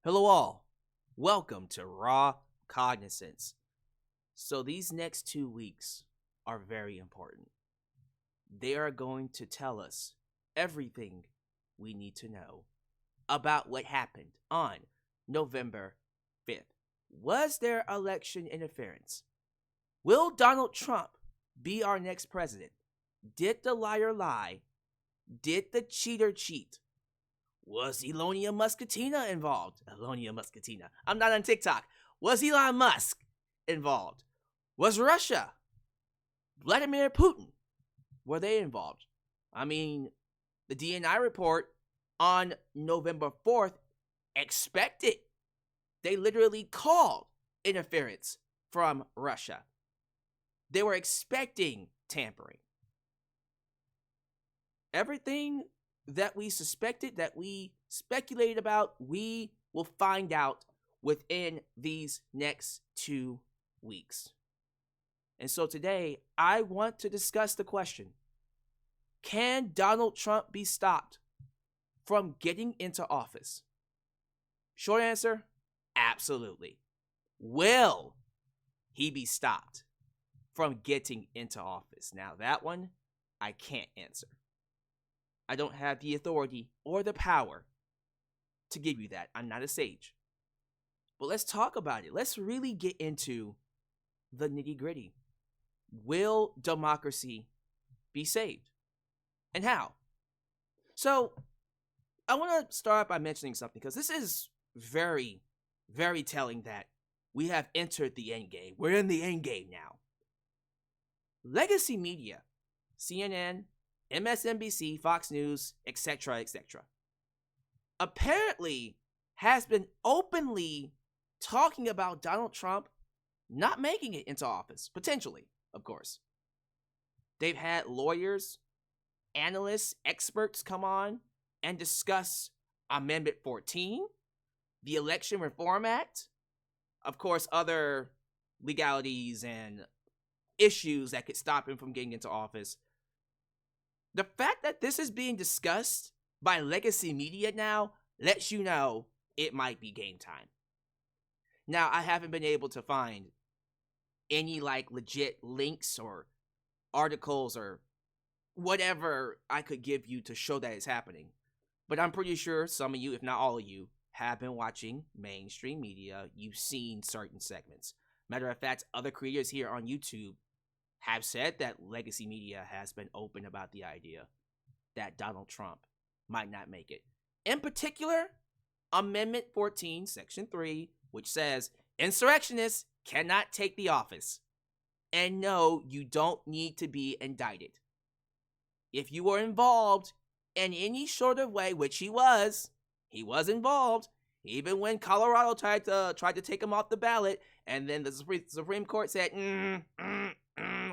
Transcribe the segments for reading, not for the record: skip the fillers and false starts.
Hello, all. Welcome to Raw Cognizance. So, these next 2 weeks are very important. They are going to tell us everything we need to know about what happened on November 5th. Was there election interference? Will Donald Trump be our next president? Did the liar lie? Did the cheater cheat? Was Elonia Muscatina involved? Elonia Muscatina. I'm not on TikTok. Was Elon Musk involved? Was Russia? Vladimir Putin? Were they involved? I mean, the DNI report on November 4th expected. They literally called interference from Russia. They were expecting tampering. Everything that we suspected, that we speculated about, we will find out within these next 2 weeks. And so today, I want to discuss the question: can Donald Trump be stopped from getting into office? Short answer, absolutely. Will he be stopped from getting into office? Now, that one, I can't answer. I don't have the authority or the power to give you that. I'm not a sage. But let's talk about it. Let's really get into the nitty-gritty. Will democracy be saved? And how? So, I want to start by mentioning something, because this is very, very telling that we have entered the end game. We're in the end game now. Legacy media, CNN, MSNBC, Fox News, etc., apparently has been openly talking about Donald Trump not making it into office, potentially, of course. They've had lawyers, analysts, experts come on and discuss Amendment 14, the Election Reform Act, of course, other legalities and issues that could stop him from getting into office. The fact that this is being discussed by legacy media now lets you know it might be game time. Now, I haven't been able to find any legit links or articles or whatever I could give you to show that it's happening. But I'm pretty sure some of you, if not all of you, have been watching mainstream media. You've seen certain segments. Matter of fact, other creators here on YouTube have said that legacy media has been open about the idea that Donald Trump might not make it. In particular, Amendment 14, Section 3, which says insurrectionists cannot take the office. And no, you don't need to be indicted. If you were involved in any sort of way, which he was involved, even when Colorado tried to take him off the ballot, and then the Supreme Court said,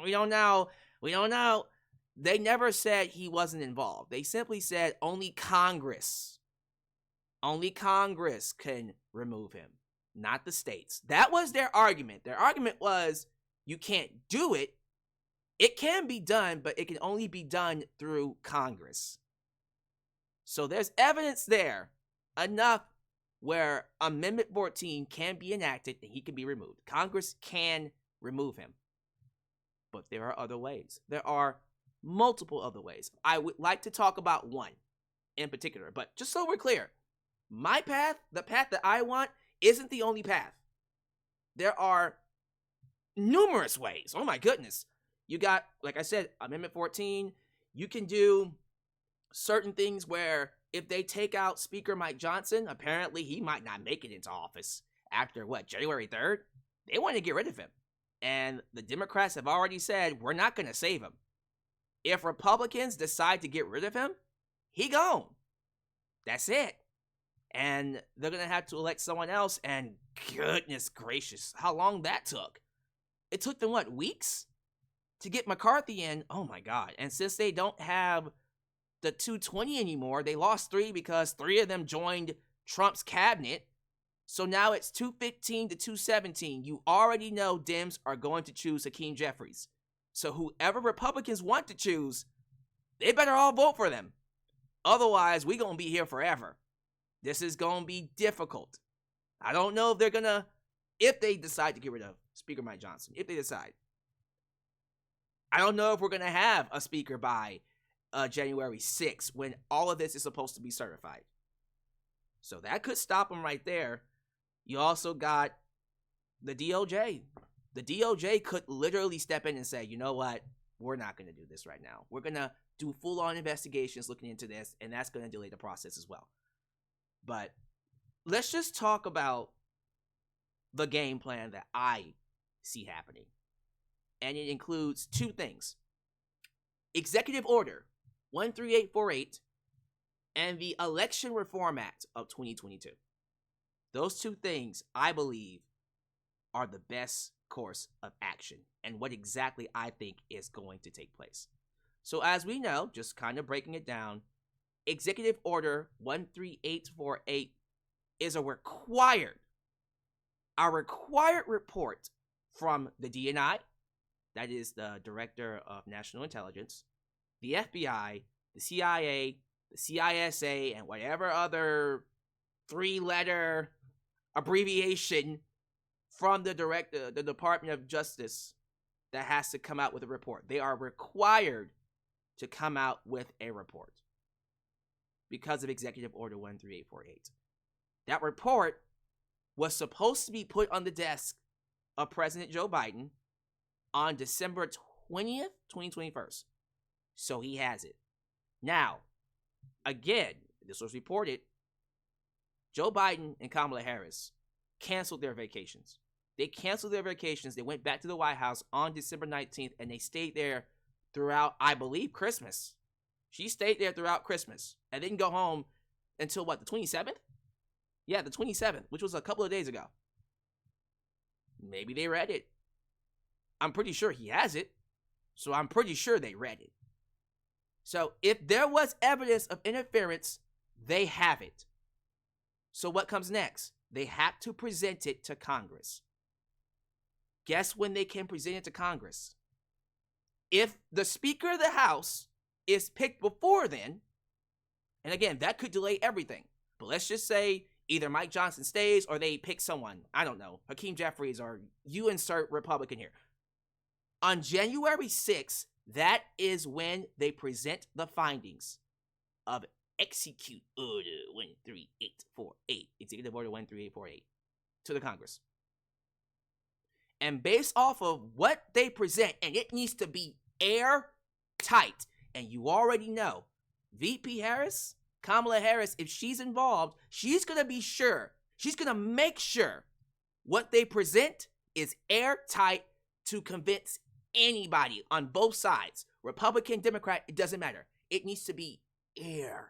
we don't know. They never said he wasn't involved. They simply said only Congress can remove him, not the states. That was their argument. Their argument was, you can't do it. It can be done, but it can only be done through Congress. So there's evidence there enough where Amendment 14 can be enacted and he can be removed. Congress can remove him. But there are other ways. There are multiple other ways. I would like to talk about one in particular. But just so we're clear, my path, the path that I want, isn't the only path. There are numerous ways. Oh my goodness. You got, like I said, Amendment 14. You can do certain things where if they take out Speaker Mike Johnson, apparently he might not make it into office after, January 3rd? They want to get rid of him. And the Democrats have already said, we're not going to save him. If Republicans decide to get rid of him, he gone. That's it. And they're going to have to elect someone else. And goodness gracious, how long that took. It took them, weeks? To get McCarthy in? Oh my God. And since they don't have the 220 anymore, they lost 3 because 3 of them joined Trump's cabinet. So now it's 215 to 217. You already know Dems are going to choose Hakeem Jeffries. So whoever Republicans want to choose, they better all vote for them. Otherwise, we're going to be here forever. This is going to be difficult. I don't know if they decide to get rid of Speaker Mike Johnson, if they decide. I don't know if we're going to have a speaker by January 6th when all of this is supposed to be certified. So that could stop them right there. You also got the DOJ. The DOJ could literally step in and say, you know what? We're not going to do this right now. We're going to do full-on investigations looking into this, and that's going to delay the process as well. But let's just talk about the game plan that I see happening. And it includes two things. Executive Order 13848 and the Election Reform Act of 2022. Those two things, I believe, are the best course of action and what exactly I think is going to take place. So as we know, just kind of breaking it down, Executive Order 13848 is a required report from the DNI, that is the Director of National Intelligence, the FBI, the CIA, the CISA, and whatever other three-letter abbreviation from the Department of Justice that has to come out with a report. They are required to come out with a report because of Executive Order 13848. That report was supposed to be put on the desk of President Joe Biden on December 20th, 2021. So he has it. Now, again, this was reported, Joe Biden and Kamala Harris canceled their vacations. They canceled their vacations. They went back to the White House on December 19th, and they stayed there throughout, I believe, Christmas. She stayed there throughout Christmas and didn't go home until, what, the 27th? Yeah, the 27th, which was a couple of days ago. Maybe they read it. I'm pretty sure he has it, so I'm pretty sure they read it. So if there was evidence of interference, they have it. So what comes next? They have to present it to Congress. Guess when they can present it to Congress? If the Speaker of the House is picked before then, and again, that could delay everything, but let's just say either Mike Johnson stays or they pick someone, I don't know, Hakeem Jeffries, or you insert Republican here. On January 6th, that is when they present the findings of Execute Order 13848, Executive Order 13848, to the Congress. And based off of what they present, and it needs to be airtight, and you already know, VP Harris, Kamala Harris, if she's involved, she's going to be sure, she's going to make sure what they present is airtight to convince anybody on both sides, Republican, Democrat, it doesn't matter. It needs to be airtight.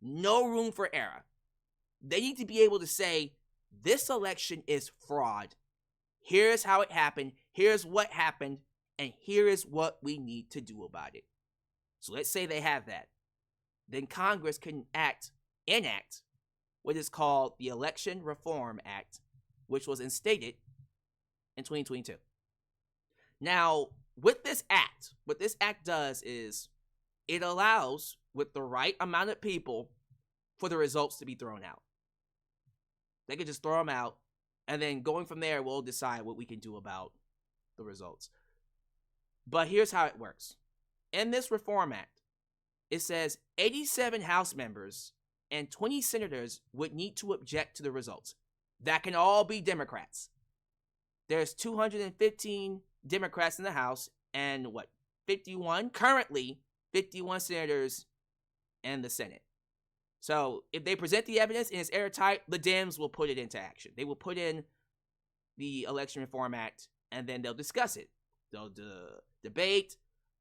No room for error. They need to be able to say, this election is fraud. Here's how it happened. Here's what happened. And here is what we need to do about it. So let's say they have that. Then Congress can enact what is called the Election Reform Act, which was instated in 2022. Now, with this act, what this act does is it allows, with the right amount of people, for the results to be thrown out. They can just throw them out, and then going from there, we'll decide what we can do about the results. But here's how it works. In this Reform Act, it says 87 House members and 20 senators would need to object to the results. That can all be Democrats. There's 215 Democrats in the House and 51? Currently, 51 senators in the Senate. So if they present the evidence and it's airtight, the Dems will put it into action. They will put in the Election Reform Act, and then they'll discuss it. They'll debate,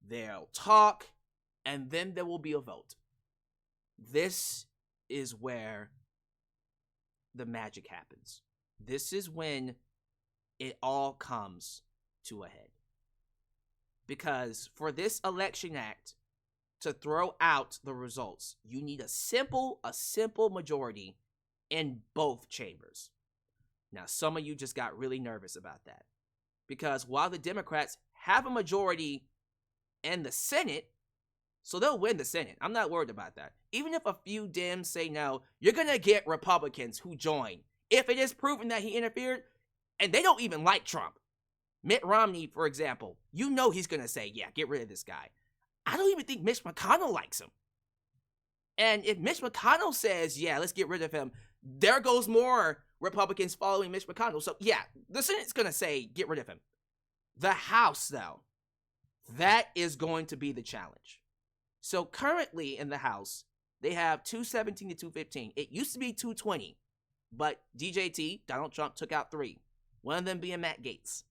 they'll talk, and then there will be a vote. This is where the magic happens. This is when it all comes to a head. Because for this election act to throw out the results, you need a simple majority in both chambers. Now, some of you just got really nervous about that. Because while the Democrats have a majority in the Senate, So they'll win the Senate. I'm not worried about that. Even if a few Dems say no, you're going to get Republicans who join. If it is proven that he interfered, and they don't even like Trump. Mitt Romney, for example, you know he's going to say, yeah, get rid of this guy. I don't even think Mitch McConnell likes him. And if Mitch McConnell says, yeah, let's get rid of him, there goes more Republicans following Mitch McConnell. So, yeah, the Senate's going to say, get rid of him. The House, though, that is going to be the challenge. So, currently in the House, they have 217 to 215. It used to be 220, but DJT, Donald Trump, took out 3. One of them being Matt Gaetz.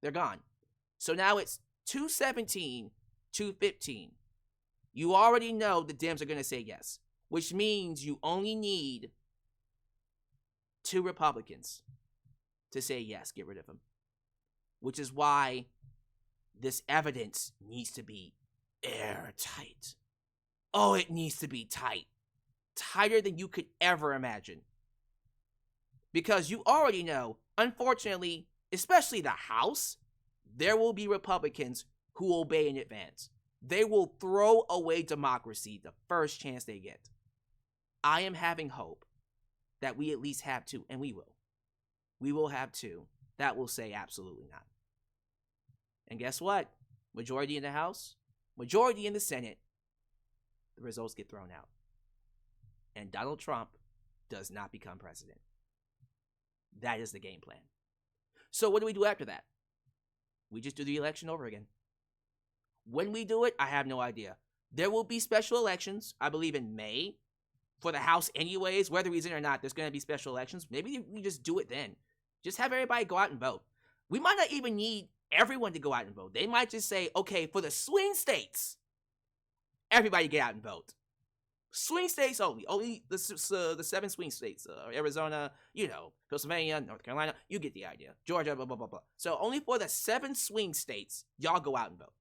They're gone. So now it's 217, 215. You already know the Dems are going to say yes, which means you only need 2 Republicans to say yes, get rid of him. Which is why this evidence needs to be airtight. Oh, it needs to be tight. Tighter than you could ever imagine. Because you already know, unfortunately, especially the House, there will be Republicans who obey in advance. They will throw away democracy the first chance they get. I am having hope that we at least have 2, and we will. We will have 2 that will say absolutely not. And guess what? Majority in the House, majority in the Senate, the results get thrown out. And Donald Trump does not become president. That is the game plan. So what do we do after that? We just do the election over again. When we do it, I have no idea. There will be special elections, I believe in May, for the House anyways. Whether he's in or not, there's going to be special elections. Maybe we just do it then. Just have everybody go out and vote. We might not even need everyone to go out and vote. They might just say, okay, for the swing states, everybody get out and vote. Swing states only. Only the 7 swing states. Arizona, Pennsylvania, North Carolina. You get the idea. Georgia, blah, blah, blah, blah. So only for the 7 swing states, y'all go out and vote.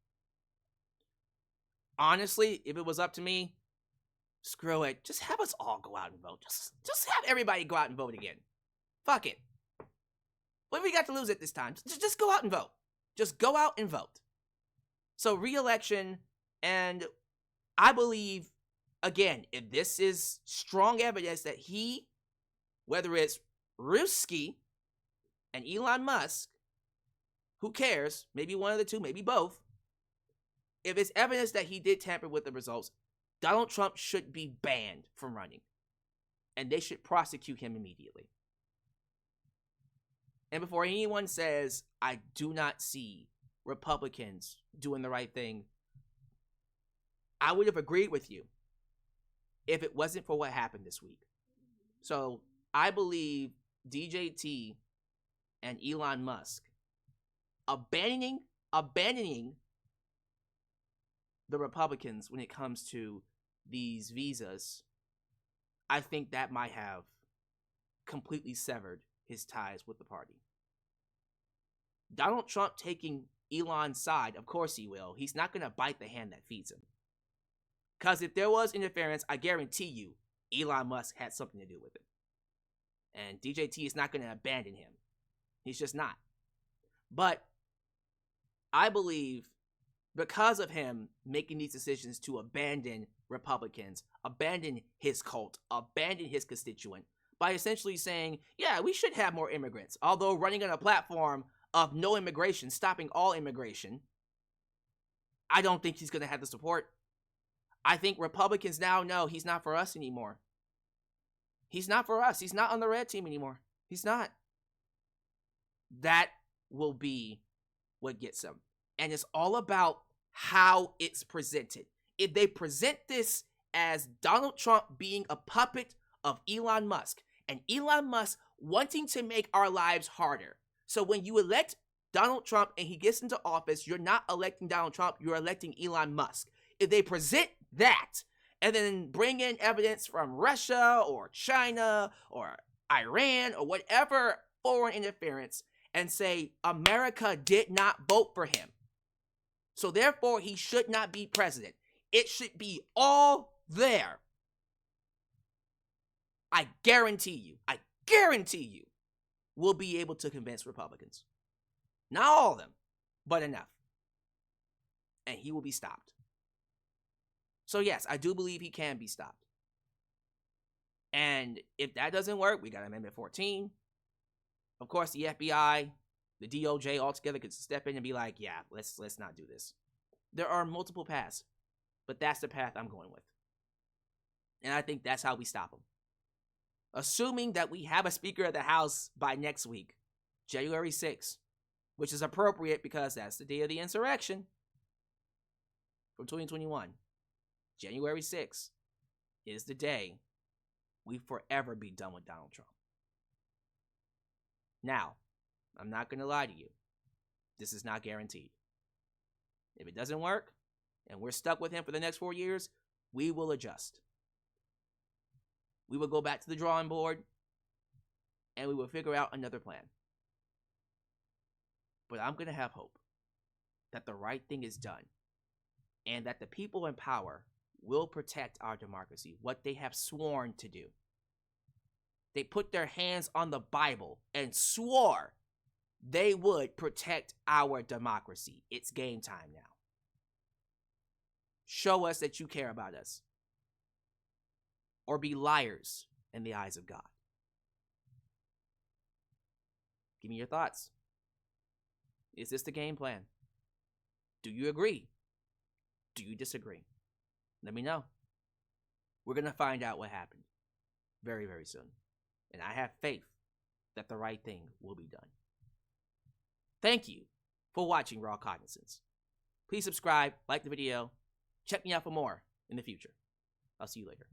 Honestly, if it was up to me, screw it. Just have us all go out and vote. Just have everybody go out and vote again. Fuck it. What have we got to lose at this time? Just go out and vote. Just go out and vote. So re-election, and I believe, again, if this is strong evidence that he, whether it's Ruski and Elon Musk, who cares, maybe one of the two, maybe both, if it's evidence that he did tamper with the results, Donald Trump should be banned from running. And they should prosecute him immediately. And before anyone says, I do not see Republicans doing the right thing, I would have agreed with you if it wasn't for what happened this week. So I believe DJT and Elon Musk abandoning the Republicans when it comes to these visas, I think that might have completely severed his ties with the party. Donald Trump taking Elon's side, of course he will. He's not going to bite the hand that feeds him. Because if there was interference, I guarantee you, Elon Musk had something to do with it. And DJT is not going to abandon him. He's just not. But I believe because of him making these decisions to abandon Republicans, abandon his cult, abandon his constituent, by essentially saying, yeah, we should have more immigrants, although running on a platform of no immigration, stopping all immigration, I don't think he's going to have the support. I think Republicans now know he's not for us anymore. He's not for us. He's not on the red team anymore. He's not. That will be what gets him. And it's all about how it's presented. If they present this as Donald Trump being a puppet of Elon Musk, and Elon Musk wanting to make our lives harder. So when you elect Donald Trump and he gets into office, you're not electing Donald Trump, you're electing Elon Musk. If they present that and then bring in evidence from Russia or China or Iran or whatever foreign interference and say America did not vote for him, so therefore he should not be president, it should be all there. I guarantee you, we'll be able to convince Republicans. Not all of them, but enough. And he will be stopped. So yes, I do believe he can be stopped. And if that doesn't work, we got Amendment 14. Of course, the FBI, the DOJ altogether could step in and be like, yeah, let's not do this. There are multiple paths, but that's the path I'm going with. And I think that's how we stop him. Assuming that we have a Speaker of the House by next week, January 6th, which is appropriate because that's the day of the insurrection from 2021. January 6th is the day we forever be done with Donald Trump. Now, I'm not going to lie to you. This is not guaranteed. If it doesn't work and we're stuck with him for the next 4 years, we will adjust. We will go back to the drawing board and we will figure out another plan. But I'm going to have hope that the right thing is done and that the people in power will protect our democracy, what they have sworn to do. They put their hands on the Bible and swore they would protect our democracy. It's game time now. Show us that you care about us, or be liars in the eyes of God. Give me your thoughts. Is this the game plan? Do you agree? Do you disagree? Let me know. We're going to find out what happened very, very soon. And I have faith that the right thing will be done. Thank you for watching Raw Cognizance. Please subscribe, like the video, check me out for more in the future. I'll see you later.